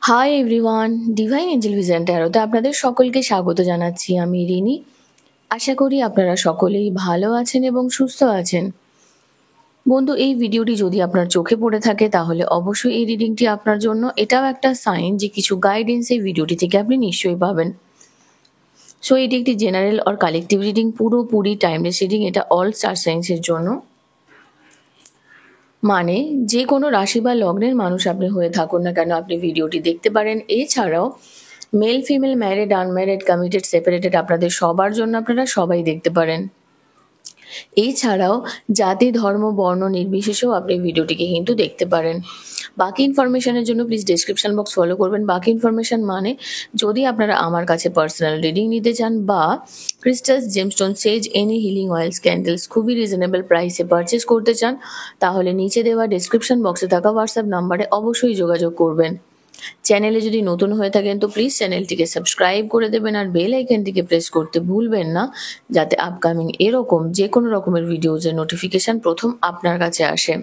High everyone, divine angel vision ট্যারোতে আপনাদের সকলকে স্বাগত জানাচ্ছি। আমি রিনি। আশা করি আপনারা সকলেই ভালো আছেন এবং সুস্থ আছেন। বন্ধু, এই ভিডিওটি যদি আপনার চোখে পড়ে থাকে তাহলে অবশ্যই এই রিডিংটি আপনার জন্য। এটাও একটা সাইন যে কিছু গাইডেন্স এই ভিডিওটি থেকে আপনি নিশ্চয়ই পাবেন। সো এটি একটি জেনারেল অর কালেকটিভ রিডিং, পুরোপুরি টাইমলেস রিডিং। এটা অল স্টার সাইন্সের জন্য, মানে যে কোনো রাশি বা লগ্নের মানুষ আপনি হয়ে থাকুন না কেন আপনি ভিডিওটি দেখতে পারেন। এছাড়াও male, female, married, unmarried, committed, separated আপনাদের সবার জন্য আপনারা সবাই দেখতে পারেন। এছাড়াও জাতি, ধর্ম, বর্ণ নির্বিশেষেও আপনি ভিডিওটিকে কিন্তু দেখতে পারেন। বাকি ইনফরমেশনের জন্য প্লিজ ডেসক্রিপশন বক্স ফলো করবেন। বাকি ইনফরমেশন মানে যদি আপনারা আমার কাছে পার্সোনাল রিডিং নিতে চান বা ক্রিস্টালস, জেমস্টোন, সেজ, এনি হিলিং অয়েলস, ক্যান্ডেলস খুবই রিজনেবল প্রাইসে পারচেস করতে চান, তাহলে নিচে দেওয়া ডেসক্রিপশন বক্সে থাকা হোয়াটসঅ্যাপ নাম্বারে অবশ্যই যোগাযোগ করবেন। চ্যানেলে যদি নতুন হয়ে থাকেন তো প্লিজ চ্যানেলটিকে সাবস্ক্রাইব করে দেবেন আর বেল আইকনটিকে প্রেস করতে ভুলবেন না, যাতে আপকামিং এরকম যে কোনো রকমের ভিডিওজের নোটিফিকেশন প্রথম আপনার কাছে আসে।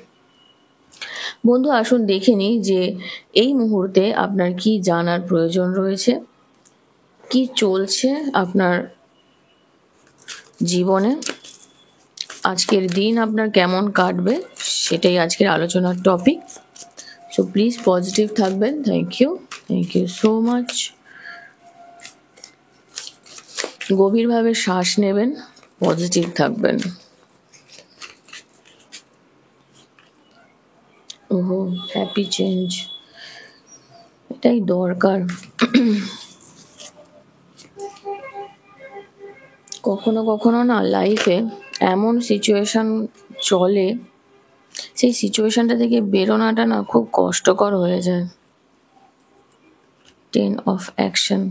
বন্ধু, আসুন দেখে নিই যে এই মুহূর্তে আপনার কি জানার প্রয়োজন রয়েছে, কি চলছে আপনার জীবনে, আজকের দিন আপনার কেমন কাটবে, সেটাই আজকের আলোচনার টপিক। সো প্লিজ পজিটিভ থাকবেন। Thank you so much. গভীরভাবে শ্বাস নেবেন, পজিটিভ থাকবেন। ওহো, হ্যাপি চেঞ্জ, এটাই দরকার। কখনো কখনো না লাইফে এমন সিচুয়েশন চলে, সেই সিচুয়েশনটা থেকে বেরোনোটা না খুব কষ্টকর হয়ে যায়। 10 অফ অ্যাকশন।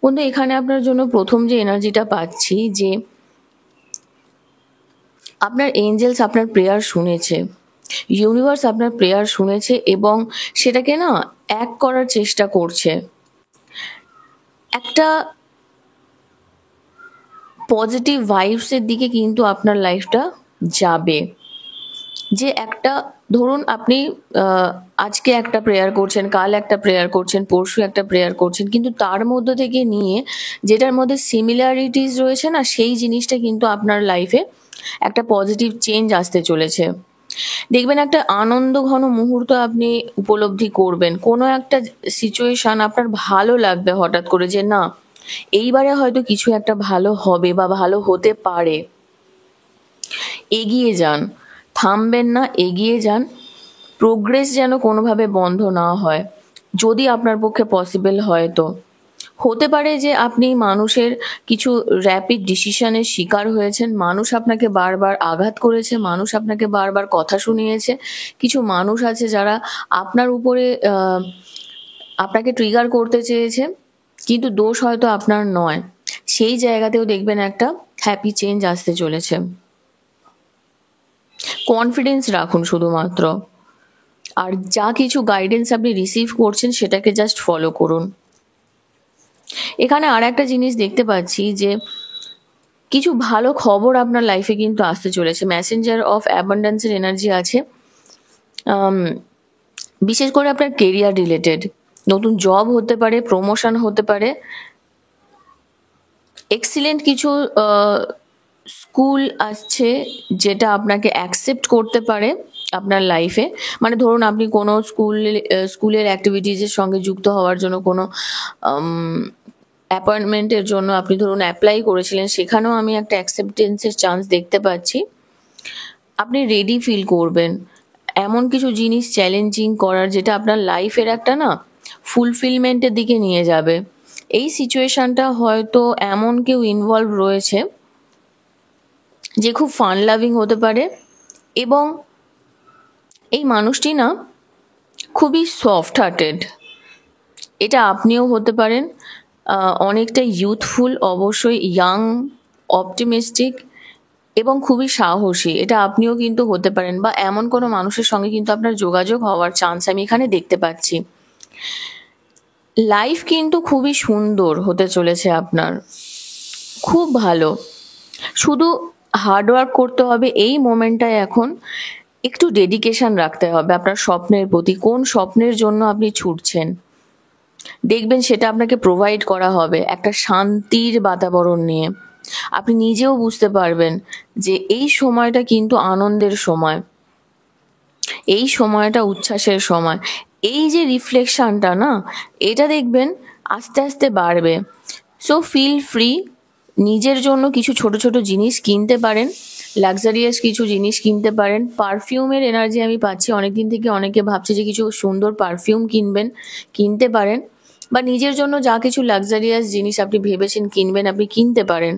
বন্ধু, এখানে আপনার জন্য প্রথম যে এনার্জিটা পাচ্ছি যে আপনার এঞ্জেলস আপনার প্রেয়ার শুনেছে, ইউনিভার্স আপনার প্রেয়ার শুনেছে এবং সেটাকে না এক করার চেষ্টা করছে। একটা পজিটিভ ভাইবসের দিকে কিন্তু আপনার লাইফটা যাবে। যে একটা ধরুন আপনি আজকে একটা প্রেয়ার করছেন, কাল একটা প্রেয়ার করছেন, পরশু একটা প্রেয়ার করছেন, কিন্তু তার মধ্য থেকে নিয়ে যেটার মধ্যে সিমিলারিটিস রয়েছে না, সেই জিনিসটা কিন্তু আপনার লাইফে একটা পজিটিভ চেঞ্জ আসতে চলেছে। দেখবেন একটা আনন্দ ঘন মুহূর্ত আপনি উপলব্ধি করবেন। কোনো একটা সিচুয়েশন আপনার ভালো লাগবে হঠাৎ করে, যে না এইবারে হয়তো কিছু একটা ভালো হবে বা ভালো হতে পারে। এগিয়ে যান, থামবেন না, এগিয়ে যান। প্রোগ্রেস যেন কোনোভাবে বন্ধ না হয়, যদি আপনার পক্ষে পসিবল হয় তো। হতে পারে যে আপনি মানুষের কিছু র্যাপিড ডিসিশনের শিকার হয়েছেন, মানুষ আপনাকে বারবার আঘাত করেছে, মানুষ আপনাকে বারবার কথা শুনিয়েছে। কিছু মানুষ আছে যারা আপনার উপরে আপনাকে ট্রিগার করতে চেয়েছে, কিন্তু দোষ হয়তো আপনার নয়। সেই জায়গাতেও দেখবেন একটা হ্যাপি চেঞ্জ আসতে চলেছে। কনফিডেন্স রাখুন শুধুমাত্র, আর যা কিছু গাইডেন্স আপনি রিসিভ করছেন সেটাকে জাস্ট ফলো করুন। এখানে আর একটা জিনিস দেখতে পাচ্ছি যে কিছু ভালো খবর আপনার লাইফে কিন্তু আসতে চলেছে। মেসেঞ্জার অফ অ্যাবান্ডেন্সের এনার্জি আছে। বিশেষ করে আপনার কেরিয়ার রিলেটেড নতুন জব হতে পারে, প্রমোশন হতে পারে, এক্সিলেন্ট কিছু স্কুল আসছে যেটা আপনাকে অ্যাকসেপ্ট করতে পারে আপনার লাইফে। মানে ধরুন আপনি কোনো স্কুলের অ্যাক্টিভিটিজের সঙ্গে যুক্ত হওয়ার জন্য কোনো অ্যাপয়েন্টমেন্টের জন্য আপনি ধরুন অ্যাপ্লাই করেছিলেন, সেখানেও আমি একটা অ্যাকসেপ্টেন্সের চান্স দেখতে পাচ্ছি। আপনি রেডি ফিল করবেন এমন কিছু জিনিস চ্যালেঞ্জিং করার, যেটা আপনার লাইফের একটা না ফুলফিলমেন্টের দিকে নিয়ে যাবে। এই সিচুয়েশনটা হয়তো এমন কেউ ইনভলভ রয়েছে যে খুব ফান লাভিং হতে পারে, এবং এই মানুষটি না খুবই সফট হার্টেড। এটা আপনিও হতে পারেন। অনেকটা ইউথফুল, অবশ্যই ইয়াং, অপটিমিস্টিক এবং খুবই সাহসী। এটা আপনিও কিন্তু হতে পারেন, বা এমন কোনো মানুষের সঙ্গে কিন্তু আপনার যোগাযোগ হওয়ার চান্স আমি এখানে দেখতে পাচ্ছি। লাইফ কিন্তু খুবই সুন্দর হতে চলেছে আপনার, খুব ভালো। শুধু হার্ডওয়ার্ক করতে হবে এই মোমেন্টটায় এখন। একটু ডেডিকেশন রাখতে হবে আপনার স্বপ্নের প্রতি। কোন স্বপ্নের জন্য আপনি ছুটছেন, দেখবেন সেটা আপনাকে প্রোভাইড করা হবে একটা শান্তির বাতাবরণ নিয়ে। আপনি নিজেও বুঝতে পারবেন যে এই সময়টা কিন্তু আনন্দের সময়, এই সময়টা উচ্ছ্বাসের সময়। এই যে রিফ্লেকশনটা না, এটা দেখবেন আস্তে আস্তে বাড়বে। সো ফিল ফ্রি, নিজের জন্য কিছু ছোট ছোট জিনিস কিনতে পারেন, লাক্সারিয়াস কিছু জিনিস কিনতে পারেন। পারফিউমের এনার্জি আমি পাচ্ছি, অনেকদিন থেকে অনেকে ভাবছে যে কিছু সুন্দর পারফিউম কিনবেন, কিনতে পারেন। বা নিজের জন্য যা কিছু লাক্সারিয়াস জিনিস আপনি ভেবেছেন কিনবেন, আপনি কিনতে পারেন।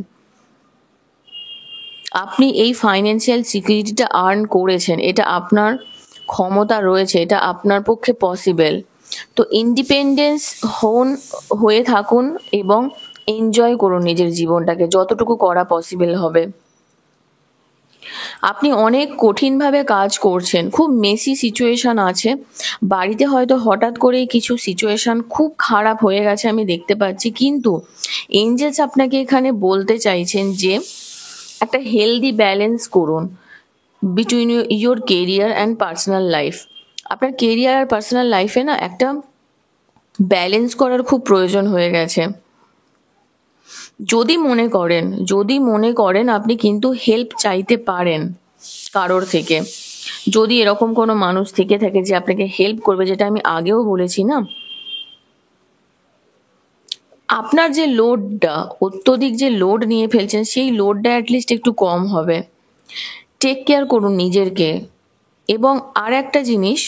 আপনি এই ফাইন্যান্সিয়াল সিকিউরিটিটা আর্ন করেছেন, এটা আপনার ক্ষমতা রয়েছে, এটা আপনার পক্ষে পসিবল। তো ইন্ডিপেন্ডেন্স হয়ে থাকুন এবং এনজয় করুন নিজের জীবনটাকে যতটুকু করা পসিবল হবে। আপনি অনেক কঠিনভাবে কাজ করছেন, খুব মেসি সিচুয়েশন আছে বাড়িতে, হয়তো হঠাৎ করেই কিছু সিচুয়েশন খুব খারাপ হয়ে গেছে আমি দেখতে পাচ্ছি, কিন্তু এঞ্জেলস আপনাকে এখানে বলতে চাইছেন যে একটা হেলদি ব্যালেন্স করুন between your career and personal life. আপনার কেরিয়ার আর পার্সোনাল লাইফে না একটা ব্যালেন্স করার খুব প্রয়োজন হয়ে গেছে। যদি মনে করেন আপনি কিন্তু হেল্প চাইতে পারেন কারোর থেকে, যদি এরকম কোনো মানুষ থেকে থাকে যে আপনাকে হেল্প করবে, যেটা আমি আগেও বলেছি না, আপনার যে লোডটা, অত্যধিক যে লোড নিয়ে ফেলছেন, সেই লোডটা অ্যাটলিস্ট একটু কম হবে। টেক কেয়ার করুন নিজেরকে। এবং আর একটা জিনিস,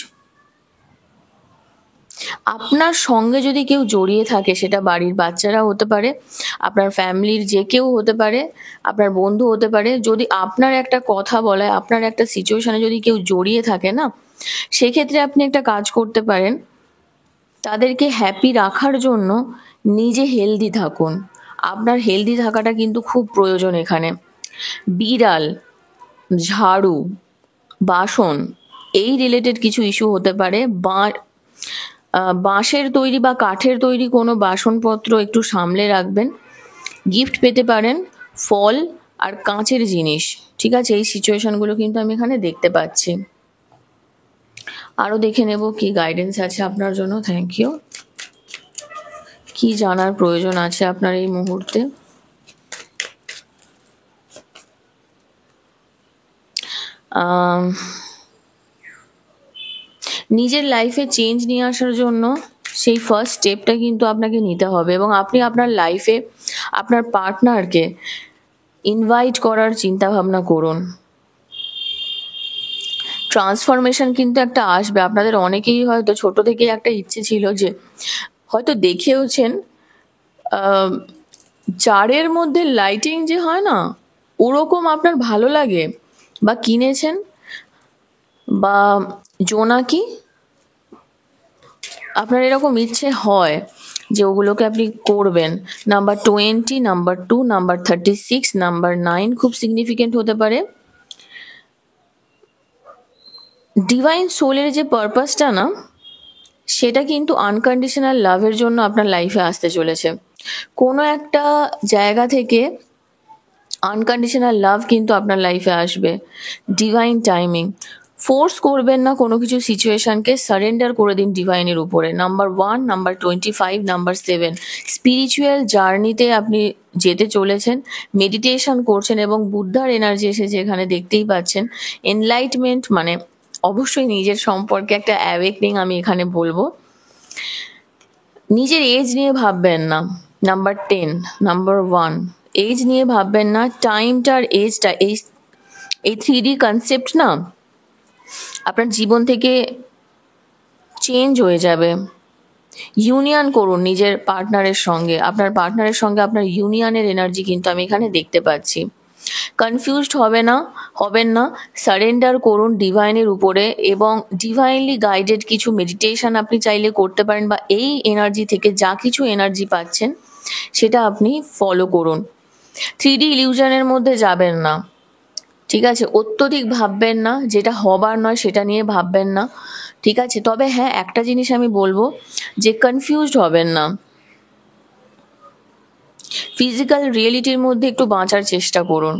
আপনার সঙ্গে যদি কেউ জড়িয়ে থাকে, সেটা বাড়ির বাচ্চারা হতে পারে, আপনার ফ্যামিলির যে কেউ হতে পারে, আপনার বন্ধু হতে পারে, যদি আপনার একটা কথা বলায়, আপনার একটা সিচুয়েশনে যদি কেউ জড়িয়ে থাকে না, সেক্ষেত্রে আপনি একটা কাজ করতে পারেন, তাদেরকে হ্যাপি রাখার জন্য নিজে হেলদি থাকুন। আপনার হেলদি থাকাটা কিন্তু খুব প্রয়োজন এখানে। বিড়াল, ঝাড়ু, বাসন, এই রিলেটেড কিছু ইস্যু হতে পারে। বাঁশের তৈরি বা কাঠের তৈরি কোনো বাসনপত্র একটু সামলে রাখবেন। গিফট পেতে পারেন ফল আর কাঁচের জিনিস, ঠিক আছে? এই সিচুয়েশনগুলো কিন্তু আমি এখানে দেখতে পাচ্ছি। আরও দেখে নেব কি গাইডেন্স আছে আপনার জন্য। Thank you. কি জানার প্রয়োজন আছে আপনার এই মুহূর্তে? নিজের লাইফে চেঞ্জ নিয়ে আসার জন্য সেই ফার্স্ট স্টেপটা কিন্তু আপনাকে নিতে হবে, এবং আপনি আপনার লাইফে আপনার পার্টনারকে ইনভাইট করার চিন্তা ভাবনা করুন। ট্রান্সফরমেশন কিন্তু একটা আসবে। আপনাদের অনেকেই হয়তো ছোট থেকেই একটা ইচ্ছে ছিল, যে হয়তো দেখেওছেন জারের মধ্যে লাইটিং যে হয় না, ওরকম আপনার ভালো লাগে, বা কিনেছেন, বা জোনাকি, আপনার এরকম ইচ্ছে হয় যে ওগুলোকে আপনি করবেন। নাম্বার 20, নাম্বার 2, নাম্বার 36, নাম্বার 9 খুব সিগনিফিকেন্ট হতে পারে। ডিভাইন সোলের যে পারপাসটা না, সেটা কিন্তু আনকন্ডিশনাল লাভের জন্য আপনার লাইফে আসতে চলেছে। কোনো একটা জায়গা থেকে আনকন্ডিশনাল লাভ কিন্তু আপনার লাইফে আসবে। Divine timing. ফোর্স করবেন না কোনো কিছু সিচুয়েশনকে, সারেন্ডার করে দিন ডিভাইনের উপরে। নাম্বার 1, নাম্বার 25, নাম্বার 7 স্পিরিচুয়াল জার্নিতে আপনি যেতে চলেছেন, মেডিটেশন করছেন, এবং বুদ্ধার এনার্জি এসেছে এখানে দেখতেই পাচ্ছেন। এনলাইটমেন্ট মানে অবশ্যই নিজের সম্পর্কে একটা অ্যাওয়েকনিং আমি এখানে বলবো। নিজের এজ নিয়ে ভাববেন না। নাম্বার 10, নাম্বার 1 এজ নিয়ে ভাববেন না। টাইমটার এজটা, এই 3D কনসেপ্ট না আপনার জীবন থেকে চেঞ্জ হয়ে যাবে। ইউনিয়ন করুন নিজের পার্টনারের সঙ্গে। আপনার পার্টনারের সঙ্গে আপনার ইউনিয়নের এনার্জি কিন্তু আমি এখানে দেখতে পাচ্ছি। কনফিউজড হবেন না। সারেন্ডার করুন ডিভাইনের উপরে, এবং ডিভাইনলি গাইডেড কিছু মেডিটেশন আপনি চাইলে করতে পারেন, বা এই এনার্জি থেকে যা কিছু এনার্জি পাচ্ছেন সেটা আপনি ফলো করুন। 3D ইলিউশনের মধ্যে যাবেন না, ঠিক আছে? অত্যধিক ভাববেন না, যেটা হবার নয় সেটা নিয়ে ভাববেন না, ঠিক আছে? তবে হ্যাঁ, একটা জিনিস আমি বলবো, যে কনফিউজড হবেন না। ফিজিক্যাল রিয়েলিটির মধ্যে একটু বাঁচার চেষ্টা করুন।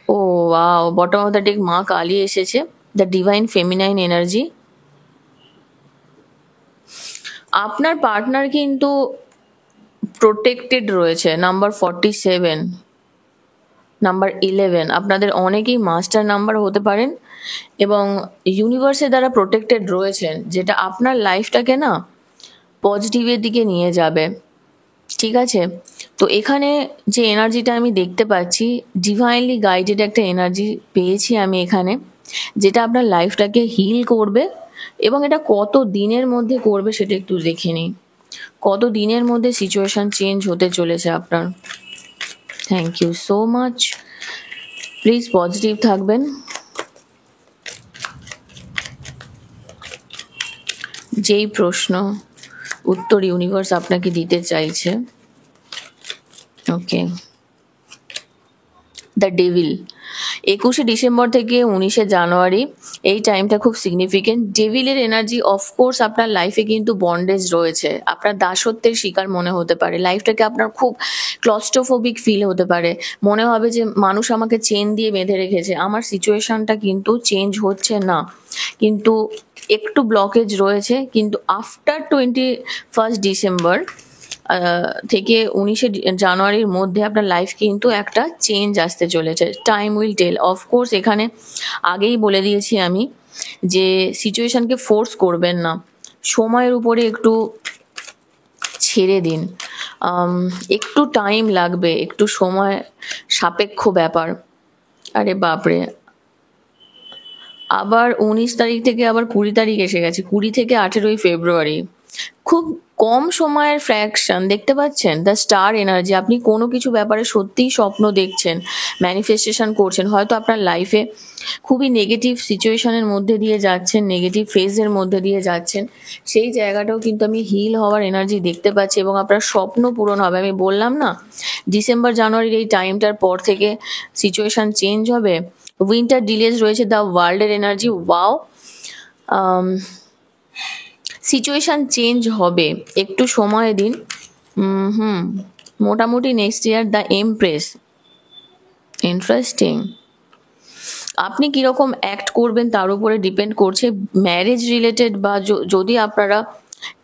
Oh wow, bottom of the deck Ma Kali এসেছে। The divine feminine energy. আপনার পার্টনার কিন্তু প্রোটেক্টেড রয়েছে। নাম্বার 47, নাম্বার 11, আপনাদের অনেকেই মাস্টার নাম্বার হতে পারেন এবং ইউনিভার্সের দ্বারা প্রোটেক্টেড রয়েছেন, যেটা আপনার লাইফটাকে না পজিটিভের দিকে নিয়ে যাবে। ঠিক আছে, তো এখানে যে এনার্জিটা আমি দেখতে পাচ্ছি, ডিভাইনলি গাইডেড একটা এনার্জি পেয়েছি আমি এখানে, যেটা আপনার লাইফটাকে হিল করবে। এবং এটা কত দিনের মধ্যে করবে সেটা একটু দেখে নিই, কত দিনের মধ্যে সিচুয়েশন চেঞ্জ হতে চলেছে আপনার। Thank you so much. Please positive থাকবেন। যেই প্রশ্ন উত্তর ইউনিভার্স আপনাকে দিতে চাইছে। Okay, the devil. 21শে ডিসেম্বর থেকে 19শে জানুয়ারি, এই টাইমটা খুব সিগনিফিকেন্ট। ডেভিলের এনার্জি অফকোর্স আপনার লাইফে কিন্তু বন্ডেজ রয়েছে, আপনার দাসত্বের শিকার মনে হতে পারে, লাইফটাকে আপনার খুব ক্লস্ট্রোফোবিক ফিল হতে পারে, মনে হবে যে মানুষ আমাকে চেন দিয়ে বেঁধে রেখেছে। আমার সিচুয়েশনটা কিন্তু চেঞ্জ হচ্ছে না, কিন্তু একটু ব্লকেজ রয়েছে। কিন্তু আফটার 21 ডিসেম্বর থেকে 19শে জানুয়ারির মধ্যে আপনার লাইফ কিন্তু একটা চেঞ্জ আসতে চলেছে। Time will tell. অফকোর্স এখানে আগেই বলে দিয়েছি আমি যে সিচুয়েশনকে ফোর্স করবেন না, সময়ের উপরে একটু ছেড়ে দিন। একটু টাইম লাগবে, একটু সময় সাপেক্ষ ব্যাপার। আরে বাপরে, আবার 19 তারিখ থেকে আবার 20 তারিখ এসে গেছে, 20 থেকে 18ই ফেব্রুয়ারি। খুব কম সময়ের ফ্র্যাকশন দেখতে পাচ্ছেন। The star energy. আপনি কোনো কিছু ব্যাপারে সত্যিই স্বপ্ন দেখছেন, ম্যানিফেস্টেশন করছেন। হয়তো আপনার লাইফে খুবই নেগেটিভ সিচুয়েশনের মধ্যে দিয়ে যাচ্ছেন, নেগেটিভ ফেজের মধ্যে দিয়ে যাচ্ছেন, সেই জায়গাটাও কিন্তু আমি হিল হওয়ার এনার্জি দেখতে পাচ্ছি এবং আপনার স্বপ্ন পূরণ হবে। আমি বললাম না, ডিসেম্বর জানুয়ারির এই টাইমটার পর থেকে সিচুয়েশন চেঞ্জ হবে। উইন্টার ডিলেজ রয়েছে, দ্য ওয়ার্ল্ডের এনার্জি। ওয়াও, সিচুয়েশান চেঞ্জ হবে, একটু সময় দিন। মোটামুটি next year the empress. Interesting. আপনি কীরকম অ্যাক্ট করবেন তার উপরে ডিপেন্ড করছে। ম্যারেজ রিলেটেড বা যদি আপনারা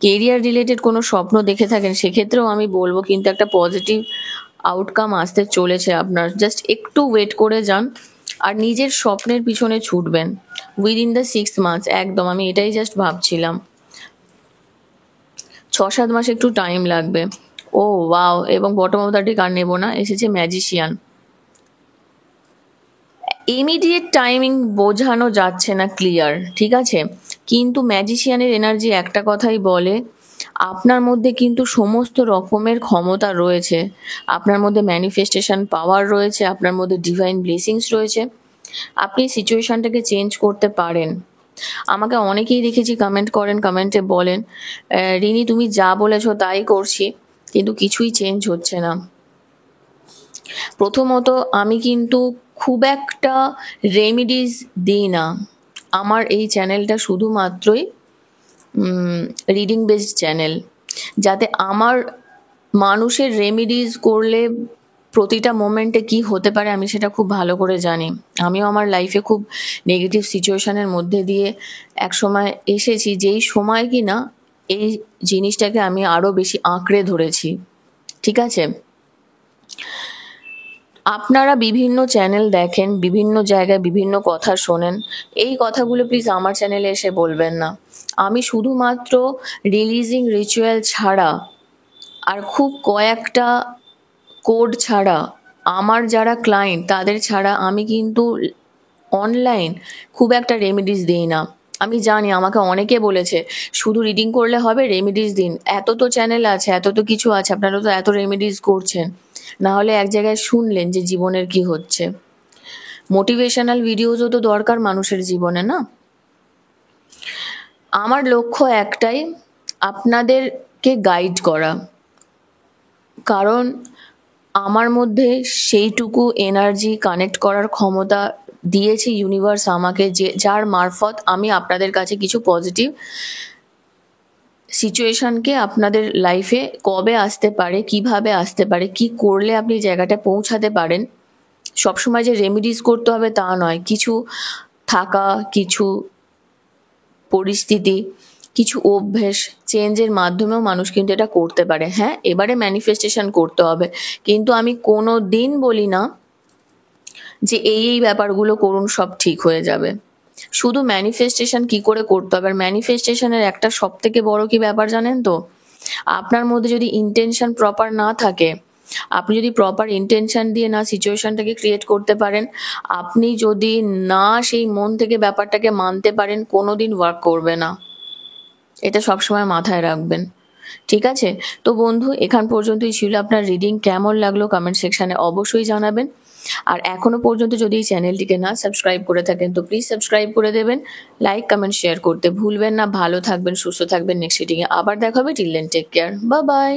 কেরিয়ার রিলেটেড কোনো স্বপ্ন দেখে থাকেন, সেক্ষেত্রেও আমি বলবো কিন্তু একটা পজিটিভ আউটকাম আসতে চলেছে আপনার। জাস্ট একটু ওয়েট করে যান আর নিজের স্বপ্নের পিছনে ছুটবেন উইদিন দ্য 6 months। একদম, আমি এটাই জাস্ট ভাবছিলাম, 6-7 মাস একটু টাইম লাগবে। ও ওয়াও, এবং বটম অফ দ্য ডেক আর নেবো না, এসেছে ম্যাজিশিয়ান। ইমিডিয়েট টাইমিং বোঝানো যাচ্ছে না ক্লিয়ার, ঠিক আছে, কিন্তু ম্যাজিশিয়ানের এনার্জি একটা কথাই বলে, আপনার মধ্যে কিন্তু সমস্ত রকমের ক্ষমতা রয়েছে, আপনার মধ্যে ম্যানিফেস্টেশন পাওয়ার রয়েছে, আপনার মধ্যে ডিভাইন ব্লেসিংস রয়েছে, আপনি সিচুয়েশনটাকে চেঞ্জ করতে পারেন। আমাকে অনেকেই দেখেছি কমেন্ট করেন, কমেন্টে বলেন রিনি তুমি যা বলেছো তাই করছি, কিন্তু কিছুই চেঞ্জ হচ্ছে না। প্রথমত আমি কিন্তু খুব একটা রেমিডিজ দিই না, আমার এই চ্যানেলটা শুধুমাত্রই রিডিং বেসড চ্যানেল, যাতে আমার মানুষের রেমিডিজ করলে প্রতিটা মোমেন্টে কি হতে পারে আমি সেটা খুব ভালো করে জানি। আমিও আমার লাইফে খুব নেগেটিভ সিচুয়েশনের মধ্যে দিয়ে এক সময় এসেছি, যেই সময় কি না এই জিনিসটাকে আমি আরও বেশি আঁকড়ে ধরেছি। ঠিক আছে, আপনারা বিভিন্ন চ্যানেল দেখেন, বিভিন্ন জায়গায় বিভিন্ন কথা শোনেন, এই কথাগুলো প্লিজ আমার চ্যানেলে এসে বলবেন না। আমি শুধুমাত্র রিলিজিং রিচুয়াল ছাড়া আর খুব কয়েকটা কোড ছাড়া, আমার যারা ক্লায়েন্ট তাদের ছাড়া আমি কিন্তু অনলাইন খুব একটা রেমিডিস দিই না। আমি জানি আমাকে অনেকে বলেছে শুধু রিডিং করলে হবে, রেমিডিস দিন, এত তো চ্যানেল আছে, এত তো কিছু আছে, আপনারা তো এত রেমিডিস করছেন, না হলে এক জায়গায় শুনলেন যে জীবনের কি হচ্ছে। মোটিভেশনাল ভিডিওজও তো দরকার মানুষের জীবনে, না? আমার লক্ষ্য একটাই, আপনাদেরকে গাইড করা, কারণ আমার মধ্যে সেইটুকু এনার্জি কানেক্ট করার ক্ষমতা দিয়েছে ইউনিভার্স আমাকে, যে যার মারফত আমি আপনাদের কাছে কিছু পজিটিভ সিচুয়েশনকে আপনাদের লাইফে কবে আসতে পারে, কিভাবে আসতে পারে, কি করলে আপনি জায়গাটা পৌঁছাতে পারেন। সবসময় যে রেমিডিস করতে হবে তা নয়, কিছু থাকা কিছু পরিস্থিতি, কিছু অভ্যেস চেঞ্জের মাধ্যমেও মানুষ কিন্তু এটা করতে পারে। হ্যাঁ, এবারে ম্যানিফেস্টেশন করতে হবে, কিন্তু আমি কোনো দিন বলি না যে এই ব্যাপারগুলো করুন সব ঠিক হয়ে যাবে। শুধু ম্যানিফেস্টেশন কি করে করতে হবে, আর ম্যানিফেস্টেশনের একটা সব থেকে বড় কি ব্যাপার জানেন তো, আপনার মধ্যে যদি ইন্টেনশন প্রপার না থাকে, আপনি যদি প্রপার ইন্টেনশন দিয়ে না সিচুয়েশনটাকে ক্রিয়েট করতে পারেন, আপনি যদি না সেই মন থেকে ব্যাপারটাকে মানতে পারেন, কোনোদিন ওয়ার্ক করবে না। এটা সবসময় মাথায় রাখবেন, ঠিক আছে? তো বন্ধু, এখান পর্যন্তই ছিল। আপনার রিডিং কেমন লাগলো কমেন্ট সেকশনে অবশ্যই জানাবেন। আর এখনো পর্যন্ত যদি এই চ্যানেলটিকে না সাবস্ক্রাইব করে থাকেন তো প্লিজ সাবস্ক্রাইব করে দেবেন। লাইক কমেন্ট শেয়ার করতে ভুলবেন না। ভালো থাকবেন, সুস্থ থাকবেন। নেক্সট রিডিংয়ে আবার দেখা হবে। Till then take care, bye by.